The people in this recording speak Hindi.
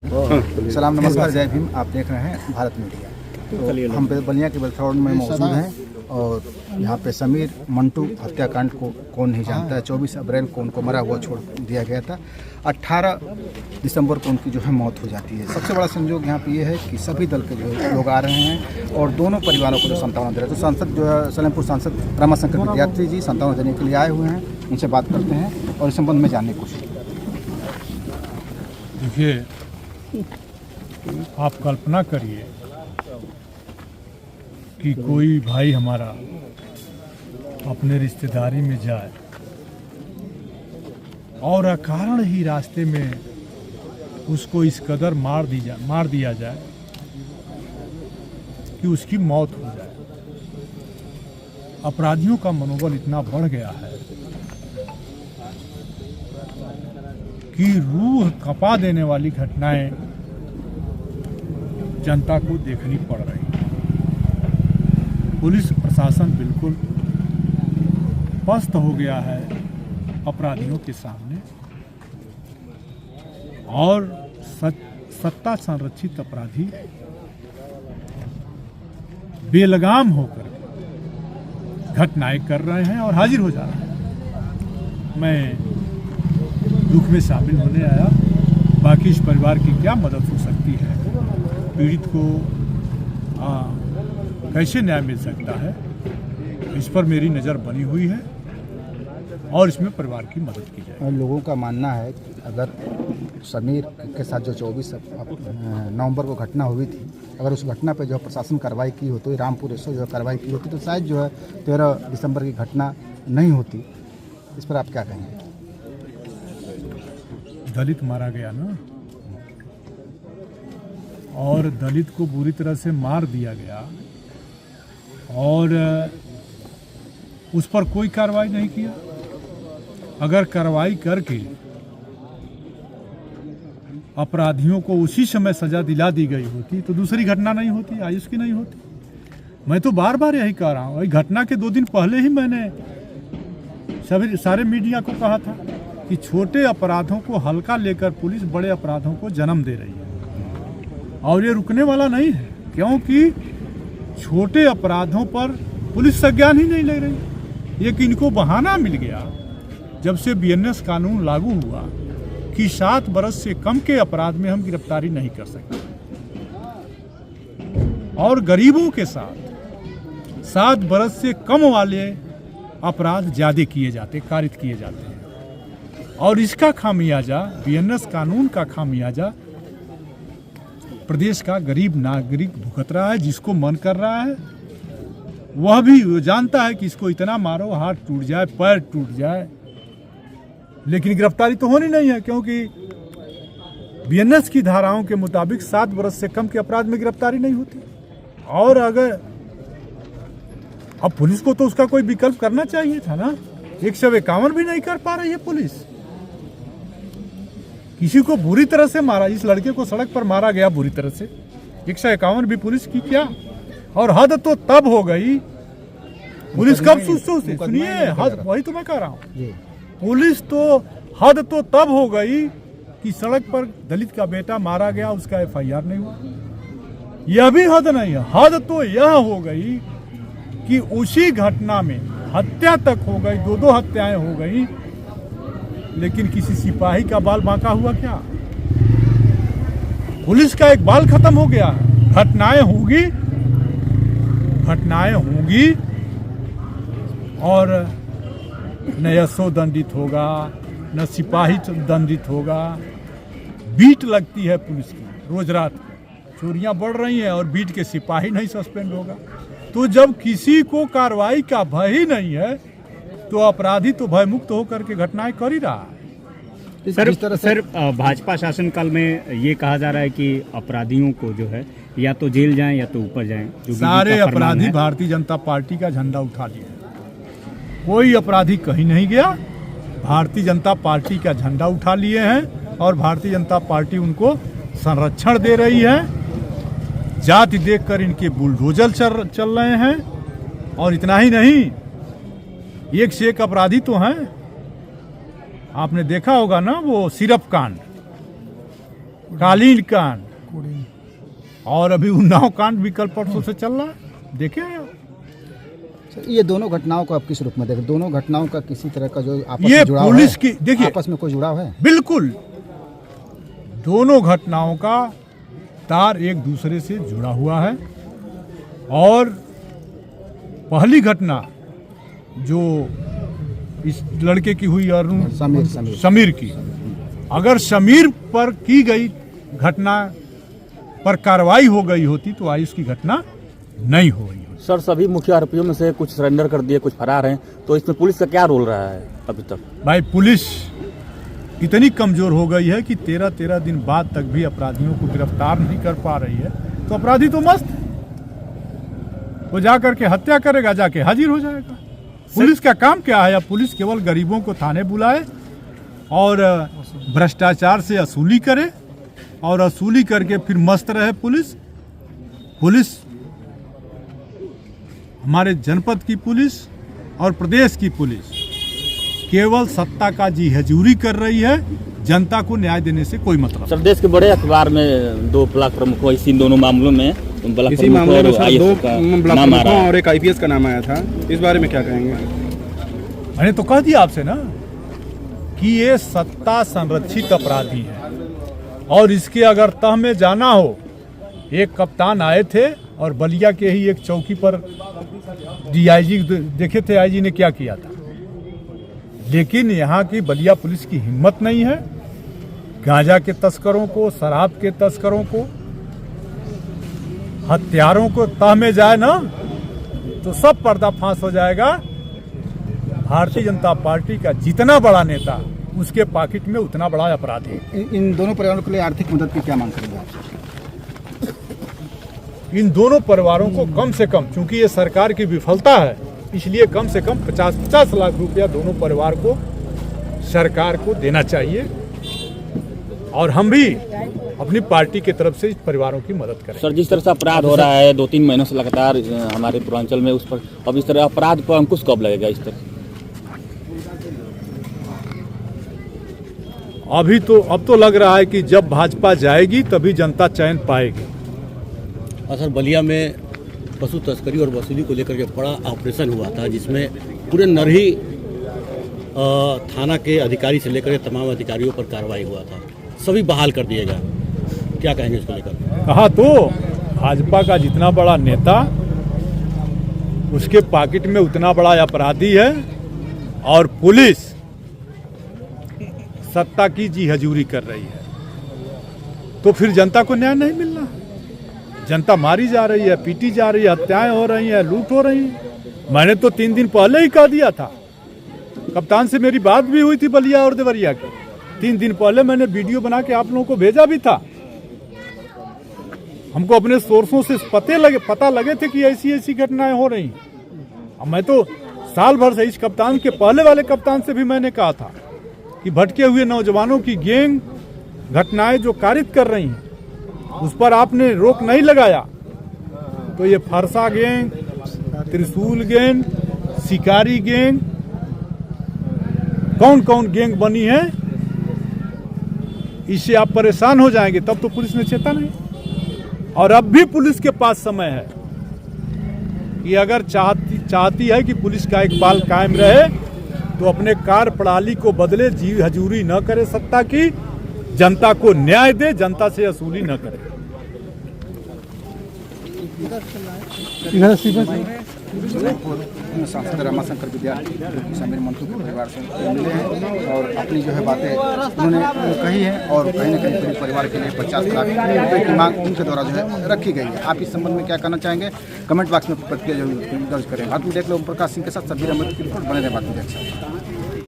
सलाम नमस्कार जय भीम। आप देख रहे हैं भारत मीडिया। तो हम बलिया के बेलथौड़ में मौजूद हैं और यहाँ पे समीर मंटू हत्याकांड को कौन नहीं जानता है। 24 अप्रैल को उनको मरा हुआ छोड़ दिया गया था। 18 दिसंबर को उनकी जो है मौत हो जाती है। सबसे बड़ा संयोग यहाँ पे ये है कि सभी दल के जो लोग आ रहे हैं और दोनों परिवारों को जो सांत्वना दे रहे हैं। तो सांसद जो है सलेमपुर सांसद रमाशंकर विद्यार्थी जी सांत्वना देने के लिए आए हुए हैं। उनसे बात करते हैं और इस संबंध में जानने की कोशिश करते हैं। देखिए, आप कल्पना करिए कि कोई भाई हमारा अपने रिश्तेदारी में जाए और अकारण ही रास्ते में उसको इस कदर मार दिया जाए कि उसकी मौत हो जाए। अपराधियों का मनोबल इतना बढ़ गया है कि रूह कपा देने वाली घटनाएं जनता को देखनी पड़ रही है। पुलिस प्रशासन बिल्कुल पस्त हो गया है अपराधियों के सामने और सत्ता संरक्षित अपराधी बेलगाम होकर घटनाएं कर रहे हैं और हाजिर हो जा रहे हैं। मैं दुख में शामिल होने आया। बाकी इस परिवार की क्या मदद हो सकती है, पीड़ित को कैसे न्याय मिल सकता है, इस पर मेरी नज़र बनी हुई है और इसमें परिवार की मदद की जाए। लोगों का मानना है कि अगर समीर के साथ जो 24 नवंबर को घटना हुई थी, अगर उस घटना पर जो प्रशासन कार्रवाई की होती, रामपुर एसओ जो कार्रवाई की होती, तो शायद जो है 13 दिसंबर की घटना नहीं होती। इस पर आप क्या कहेंगे? दलित मारा गया ना, और दलित को बुरी तरह से मार दिया गया और उस पर कोई कार्रवाई नहीं किया। अगर कार्रवाई करके अपराधियों को उसी समय सजा दिला दी गई होती तो दूसरी घटना नहीं होती, आयुष की नहीं होती। मैं तो बार बार यही कह रहा हूँ। घटना के 2 दिन पहले ही मैंने सारे मीडिया को कहा था कि छोटे अपराधों को हल्का लेकर पुलिस बड़े अपराधों को जन्म दे रही है और ये रुकने वाला नहीं है, क्योंकि छोटे अपराधों पर पुलिस संज्ञान ही नहीं ले रही। एक इनको बहाना मिल गया जब से बीएनएस कानून लागू हुआ कि 7 बरस से कम के अपराध में हम गिरफ्तारी नहीं कर सकते और गरीबों के साथ 7 बरस से कम वाले अपराध ज्यादा किए जाते, कारित किए जाते हैं और इसका खामियाजा, बीएनएस कानून का खामियाजा प्रदेश का गरीब नागरिक भुगत रहा है। जिसको मन कर रहा है वह भी जानता है कि इसको इतना मारो हाथ टूट जाए, पैर टूट जाए, लेकिन गिरफ्तारी तो होनी नहीं है, क्योंकि बीएनएस की धाराओं के मुताबिक 7 बरस से कम के अपराध में गिरफ्तारी नहीं होती। और अगर अब पुलिस को तो उसका कोई विकल्प करना चाहिए था ना। 151 भी नहीं कर पा रही है पुलिस। किसी को बुरी तरह से मारा, इस लड़के को सड़क पर मारा गया बुरी तरह से, 151 भी पुलिस की क्या। और हद तो तब हो गई, पुलिस कब सुनिए, हद, वही तो मैं कह रहा हूँ, पुलिस तो हद तो तब हो गई कि सड़क पर दलित का बेटा मारा गया, उसका एफआईआर नहीं हुआ। यह भी हद नहीं है। हद तो यह हो गई कि उसी घटना में हत्या तक हो गई, 2 हत्याएं हो गई, लेकिन किसी सिपाही का बाल बांका हुआ क्या? पुलिस का एक बाल खत्म हो गया। घटनाएं होंगी और न एसओ दंडित होगा, न सिपाही दंडित होगा। बीट लगती है पुलिस की, रोज रात चोरियां बढ़ रही हैं और बीट के सिपाही नहीं सस्पेंड होगा। तो जब किसी को कार्रवाई का भय ही नहीं है तो अपराधी तो भय मुक्त होकर के घटनाएं कर ही रहा है। सर, भाजपा शासनकाल में ये कहा जा रहा है कि अपराधियों को जो है या तो जेल जाएं या तो ऊपर जाएं। सारे अपराधी भारतीय जनता पार्टी का झंडा उठा लिए। कोई अपराधी कहीं नहीं गया, भारतीय जनता पार्टी का झंडा उठा लिए हैं और भारतीय जनता पार्टी उनको संरक्षण दे रही है। जाति देखकर इनके बुलडोजर चल रहे हैं और इतना ही नहीं, एक से एक अपराधी तो हैं। आपने देखा होगा ना वो सिरप कांड, कालीन कांड और अभी उन्नाव कांड भी कल परसों से चल रहा है। देखे आप? ये दोनों घटनाओं को आप किस रूप में देखें? दोनों घटनाओं का किसी तरह का जो आपस ये में जुड़ाव पुलिस है? की देखिए आपस में कोई जुड़ाव है? बिल्कुल दोनों घटनाओं का तार एक दूसरे से जुड़ा हुआ है। और पहली घटना जो इस लड़के की हुई अरुण समीर की, अगर समीर पर की गई घटना पर कार्रवाई हो गई होती तो आयुष की घटना नहीं हो गई होती। सर, सभी मुख्य आरोपियों में से कुछ सरेंडर कर दिए, कुछ फरार हैं, तो इसमें पुलिस का क्या रोल रहा है अभी तक? भाई पुलिस इतनी कमजोर हो गई है कि 13 दिन बाद तक भी अपराधियों को गिरफ्तार नहीं कर पा रही है। तो अपराधी तो मस्त है, वो जाकर के हत्या करेगा, जाके हाजिर हो जाएगा। पुलिस का काम क्या है? अब पुलिस केवल गरीबों को थाने बुलाए और भ्रष्टाचार से वसूली करे और वसूली करके फिर मस्त रहे। पुलिस हमारे जनपद की पुलिस और प्रदेश की पुलिस केवल सत्ता का जी हजूरी कर रही है, जनता को न्याय देने से कोई मतलब। सर, देश के बड़े अखबार में 2 ब्लॉक प्रमुखों इसी दोनों मामलों में इसी मामले में सर 2 ब्लॉक प्रमुखों और एक IPS का नाम आया था। इस बारे में क्या कहेंगे? मैंने तो कह दिया आपसे ना कि ये सत्ता संरक्षित अपराधी है और इसके अगर तह में जाना हो, एक कप्तान आए थे और बलिया के ही एक चौकी पर DIG देखे थे, IG ने क्या किया था। लेकिन यहाँ की बलिया पुलिस की हिम्मत नहीं है। गांजा के तस्करों को, शराब के तस्करों को, हत्यारों को तह में जाए ना तो सब पर्दाफाश हो जाएगा। भारतीय जनता पार्टी का जितना बड़ा नेता, उसके पॉकेट में उतना बड़ा अपराधी। इन दोनों परिवारों के लिए आर्थिक मदद की क्या मांग करेंगे आप? इन दोनों परिवारों को कम से कम, क्योंकि ये सरकार की विफलता है, इसलिए कम से कम 50 लाख रुपया दोनों परिवार को सरकार को देना चाहिए और हम भी अपनी पार्टी की तरफ से इस परिवारों की मदद करें। सर, जिस तरह से अपराध हो रहा है 2-3 महीनों से लगातार हमारे पूर्वांचल में, उस पर अब इस तरह अपराध पर अंकुश कब लगेगा? इस तरह अब तो लग रहा है कि जब भाजपा जाएगी तभी जनता चैन पाएगी। सर, बलिया में पशु तस्करी और वसूली को लेकर के बड़ा ऑपरेशन हुआ था, जिसमें पूरे नरही थाना के अधिकारी से लेकर तमाम अधिकारियों पर कार्रवाई हुआ था, सभी बहाल कर दिए गए। क्या कहेंगे इसको लेकर? कहा तो भाजपा का जितना बड़ा नेता, उसके पॉकेट में उतना बड़ा अपराधी है और पुलिस सत्ता की जी हजूरी कर रही है, तो फिर जनता को न्याय नहीं मिलना। जनता मारी जा रही है, पीटी जा रही है, हत्याएं हो रही हैं, लूट हो रही है। मैंने तो 3 दिन पहले ही कह दिया था, कप्तान से मेरी बात भी हुई थी बलिया और देवरिया की। 3 दिन पहले मैंने वीडियो बना के आप लोगों को भेजा भी था। हमको अपने सोर्सों से पता लगे थे कि ऐसी घटनाएं हो रही। अब मैं तो साल भर से इस कप्तान के पहले वाले कप्तान से भी मैंने कहा था कि भटके हुए नौजवानों की गैंग घटनाएं जो कारित कर रही हैं, उस पर आपने रोक नहीं लगाया। तो ये फरसा गैंग, त्रिशूल गैंग, शिकारी गैंग, कौन कौन गैंग बनी है, इससे आप परेशान हो जाएंगे। तब तो पुलिस ने चेता नहीं। और अब भी पुलिस के पास समय है कि अगर चाहती है कि पुलिस का एक बाल कायम रहे तो अपने कार्य प्रणाली को बदले, जी हजूरी न करे सत्ता की, जनता को न्याय दे, जनता से वसूली न करे। सांसद रमाशंकर विद्यार्थी समीर मंटू के परिवार से मिले हैं और अपनी जो है बातें उन्होंने कही है और कहीं न कहीं पूरे परिवार के लिए 50 लाख रुपये की मांग उनके द्वारा जो है रखी गई है। आप इस संबंध में क्या कहना चाहेंगे? कमेंट बॉक्स में प्रतिक्रिया जरूर दर्ज करें। बात में देख लो, ओम प्रकाश सिंह के साथ सब्बीर अहमद की रिपोर्ट। बने रहे बात में।